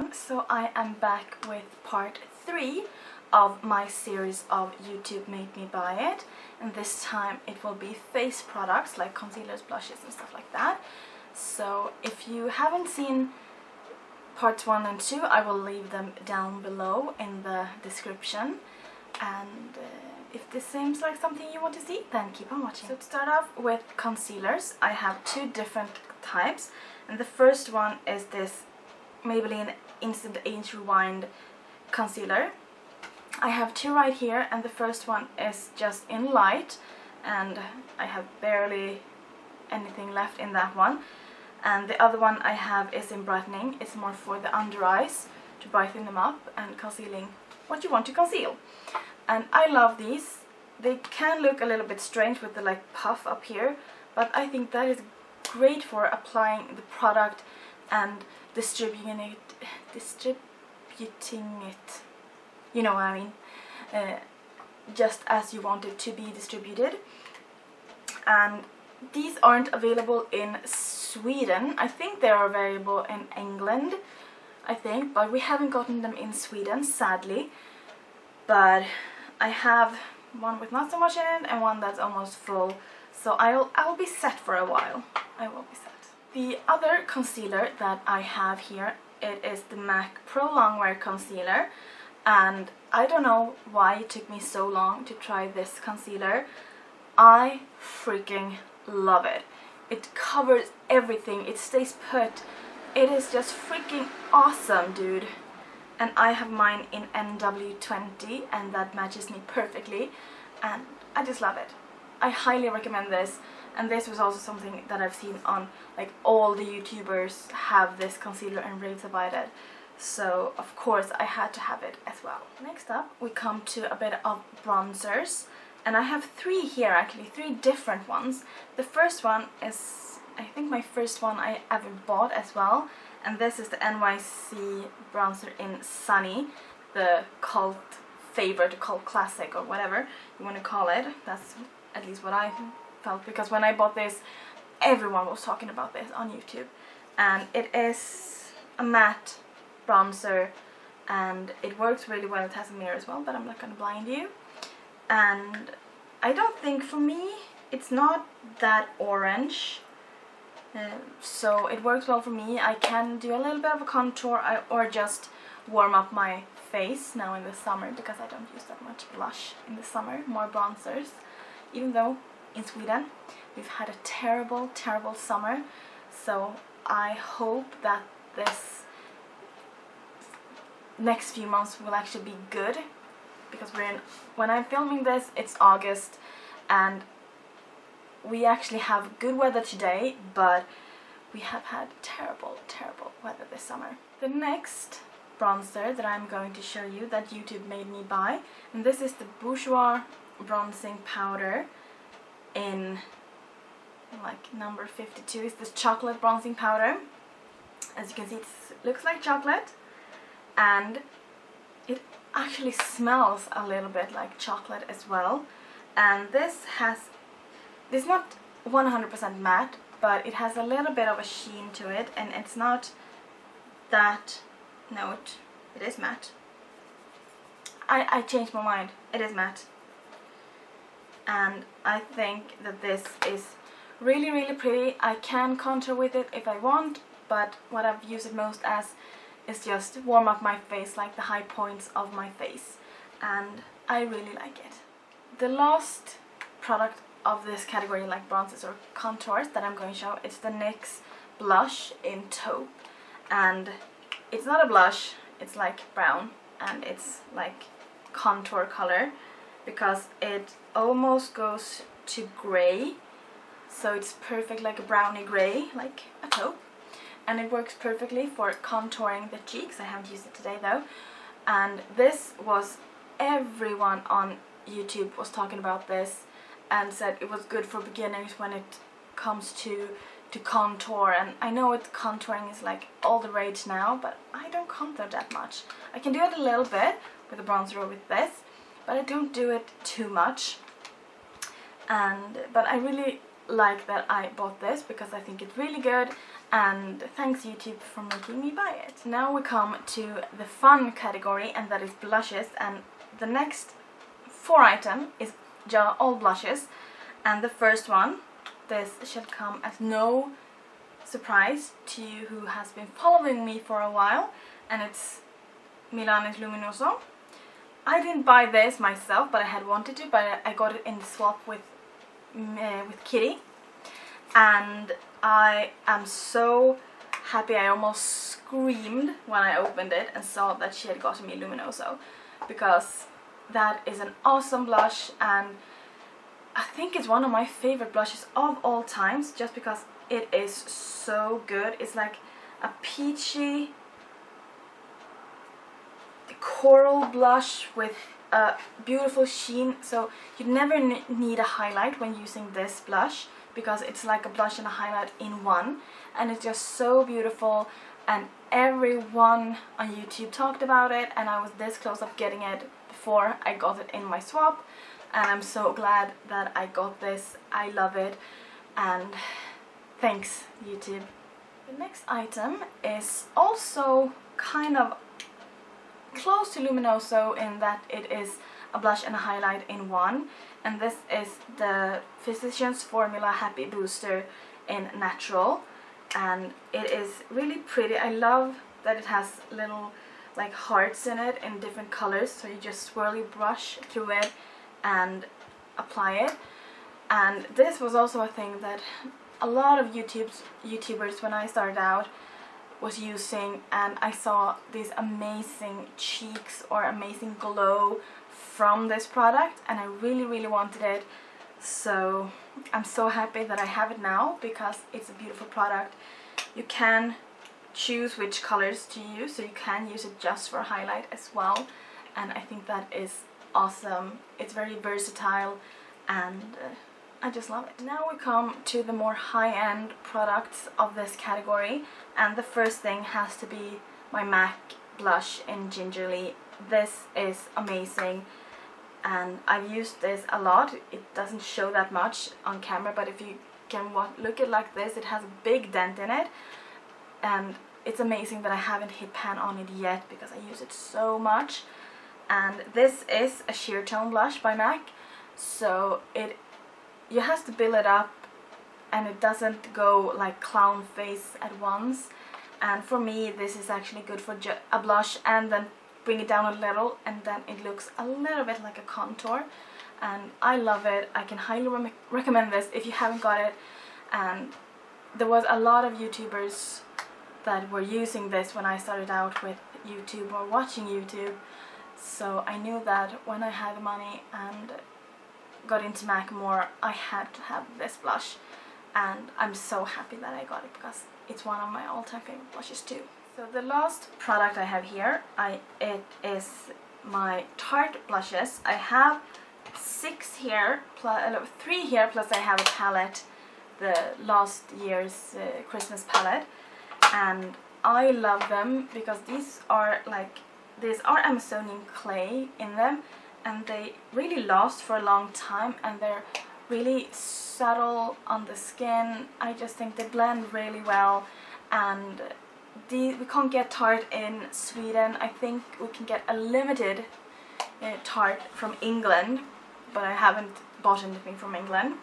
everyone, so I am back with part 3 of my series of YouTube made me buy it, and this time it will be face products like concealers, blushes and stuff like that. So if you haven't seen parts 1 and 2, I will leave them down below in the description, and if this seems like something you want to see, then keep on watching. So to start off with concealers, I have 2 different types, and the first one is this Maybelline Instant Age Rewind concealer. I have 2 right here, and the first one is just in light, and I have barely anything left in that one. And the other one I have is in brightening. It's more for the under eyes, to brighten them up and concealing what you want to conceal. And I love these. They can look a little bit strange with the like puff up here, but I think that is great for applying the product and distributing it, you know what I mean, just as you want it to be distributed. And these aren't available in Sweden. I think they are available in England, I think, but we haven't gotten them in Sweden, sadly. But I have one with not so much in it and one that's almost full, so I'll be set for a while. I will be set. The other concealer that I have here, it is the MAC Pro Longwear Concealer, and I don't know why it took me so long to try this concealer. I freaking love it. It covers everything, it stays put. It is just freaking awesome, dude. And I have mine in NW20, and that matches me perfectly, and I just love it. I highly recommend this, and this was also something that I've seen on like all the YouTubers have this concealer and raves about it, so of course I had to have it as well. Next up we come to a bit of bronzers, and I have 3 here, actually 3 different ones. The first one is, I think, my first one I ever bought as well, and this is the NYC bronzer in Sunny, the cult favorite, cult classic, or whatever you want to call it. That's at least what I felt, because when I bought this, everyone was talking about this on YouTube. And it is a matte bronzer, and it works really well. It has a mirror as well, but I'm not going to blind you. And I don't think, for me, it's not that orange, so it works well for me. I can do a little bit of a contour or just warm up my face now in the summer, because I don't use that much blush in the summer, more bronzers, even though in Sweden we've had a terrible summer. So I hope that this next few months will actually be good, because when I'm filming this, it's August, and we actually have good weather today, but we have had terrible weather this summer. The next bronzer that I'm going to show you that YouTube made me buy, and this is the Bourjois bronzing powder in like number 52. It's this chocolate bronzing powder. As you can see, it looks like chocolate, and it actually smells a little bit like chocolate as well. And this is not 100% matte, but it has a little bit of a sheen to it, and it's not that. No, it is matte. I changed my mind. It is matte. And I think that this is really pretty. I can contour with it if I want, but what I've used it most as is just warm up my face, like the high points of my face, and I really like it. The last product of this category, like bronzes or contours, that I'm going to show, it's the NYX blush in taupe, and it's not a blush, it's like brown, and it's like contour color, because it almost goes to grey, so it's perfect, like a browny grey, like a taupe, and it works perfectly for contouring the cheeks. I haven't used it today though, and this was, everyone on YouTube was talking about this and said it was good for beginners when it comes to contour. And I know contouring is like all the rage now, but I don't contour that much. I can do it a little bit with a bronzer or with this, but I don't do it too much. But I really like that I bought this because I think it's really good, and thanks YouTube for making me buy it. Now we come to the fun category, and that is blushes, and the next 4 items is all blushes. And the first one, this shall come as no surprise to you who has been following me for a while, and it's Milani's Luminoso. I didn't buy this myself, but I had wanted to, but I got it in the swap with Kitty, and I am so happy. I almost screamed when I opened it and saw that she had gotten me Luminoso, because that is an awesome blush, and I think it's one of my favorite blushes of all times, just because it is so good. It's like a peachy coral blush with a beautiful sheen, so you never need a highlight when using this blush, because it's like a blush and a highlight in one, and it's just so beautiful, and everyone on YouTube talked about it, and I was this close of getting it before I got it in my swap, and I'm so glad that I got this. I love it, and thanks YouTube. The next item is also kind of close to Luminoso in that it is a blush and a highlight in one, and this is the Physicians Formula Happy Booster in Natural, and it is really pretty. I love that it has little like hearts in it in different colors, so you just swirl your brush through it and apply it. And this was also a thing that a lot of YouTubers when I started out was using, and I saw these amazing cheeks or amazing glow from this product, and I really wanted it, so I'm so happy that I have it now, because it's a beautiful product. You can choose which colors to use, so you can use it just for highlight as well, and I think that is awesome. It's very versatile, and I just love it. Now we come to the more high-end products of this category, and the first thing has to be my MAC blush in Gingerly. This is amazing, and I've used this a lot. It doesn't show that much on camera, but if you can look at it like this, it has a big dent in it, and it's amazing that I haven't hit pan on it yet because I use it so much. And this is a sheer tone blush by MAC, so you have to build it up, and it doesn't go like clown face at once. And for me, this is actually good for a blush, and then bring it down a little, and then it looks a little bit like a contour, and I love it. I can highly recommend this if you haven't got it. And there was a lot of YouTubers that were using this when I started out with YouTube or watching YouTube, so I knew that when I had money and got into MAC more, I had to have this blush, and I'm so happy that I got it because it's one of my all-time favorite blushes too. So the last product I have here, it is my Tarte blushes. I have 6 here, 3 here, plus I have a palette, the last year's Christmas palette, and I love them because these are Amazonian clay in them, and they really last for a long time, and they're really subtle on the skin. I just think they blend really well, and we can't get Tarte in Sweden. I think we can get a limited Tarte from England, but I haven't bought anything from England.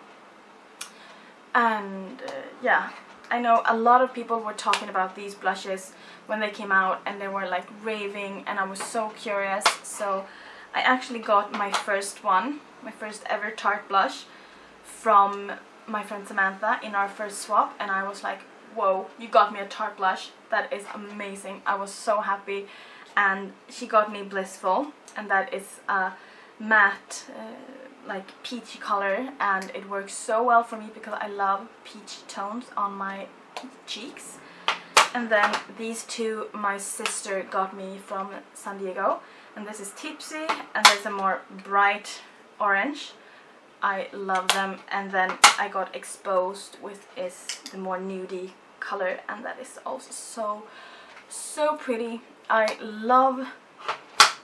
And yeah, I know a lot of people were talking about these blushes when they came out, and they were like raving, and I was so curious, so I actually got my first ever Tarte blush from my friend Samantha in our first swap, and I was like, whoa, you got me a Tarte blush, that is amazing. I was so happy. And she got me Blissful, and that is a matte like peachy color, and it works so well for me because I love peach tones on my cheeks. And then these two my sister got me from San Diego, and this is Tipsy, and there's a more bright orange. I love them. And then I got Exposed, which is the more nudie color, and that is also so pretty. I love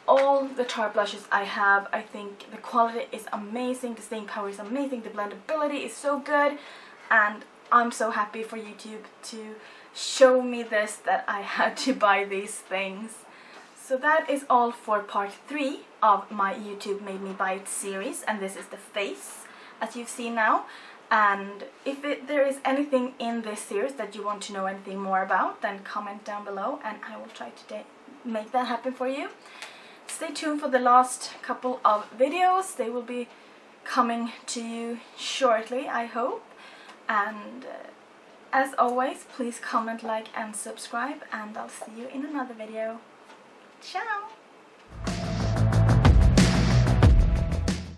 all the Tarte blushes I have. I think the quality is amazing, the staying power is amazing, the blendability is so good. and I'm so happy for YouTube to show me this, that I had to buy these things. So that is all for part 3 of my YouTube Made Me Buy It series, and this is the face as you've seen now. And if there is anything in this series that you want to know anything more about, then comment down below and I will try to make that happen for you. Stay tuned for the last couple of videos. They will be coming to you shortly, I hope. And as always, please comment, like and subscribe, and I'll see you in another video. Ciao!